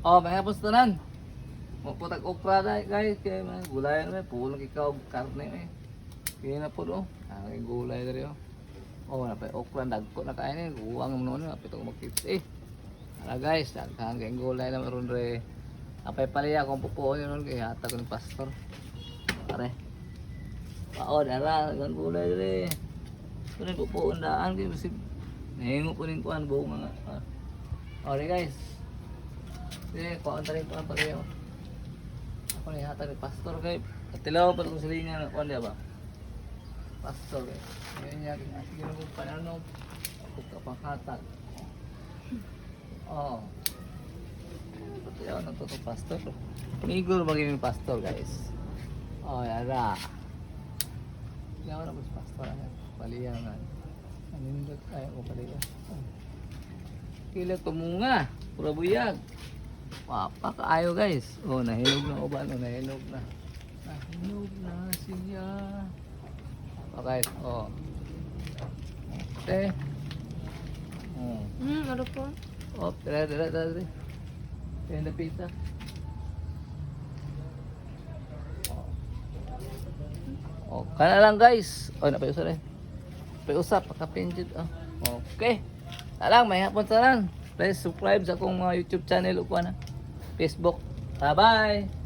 Oh, may hapos tanan. Putag okra na guys, kaya mga gulay na pulang ikaw karne eh. Kaya na po do. Ang gulay diri oh. Oh, na pa okra dagko na kain eh. Uwang mo noon apito ko makita eh. Ala guys, daghang kay gulay na meron re. Apay pala akong pupuon yun kay hata ko ni pastor. Pare. Paon ara, gan gulay diri. Kunin pupuon daan kay bisig nahingo ko ning kuan buong mga. Okay guys. Sige, kuan ta rin pa pareho. Ako na yata ni pastor kay katilaw pa kung silingan na kuan ba? Pastor kay. Ngayon niya sige mo panano ako kapanghatag. Oh. Katilaw na to pastor. Migor maging pastor guys. Oh, yara. Kaya na mas pastor na. Paliyangan. Anindot ay mo paliyan. Kila tumunga, pura buyag. Papa kaayo guys. Oh, nahinog na uban, oh, nahinog na. Nahinog na siya. Okay, oh. Okay. Oh. Ano po? Oh, tara. Kaya na pizza. Oh, kana lang guys. Oh, napayusa rin. Payusap, pakapinjit. Oh. Okay. Talang, may hapon talang. Please subscribe sa akong YouTube channel o na Facebook. Bye-bye!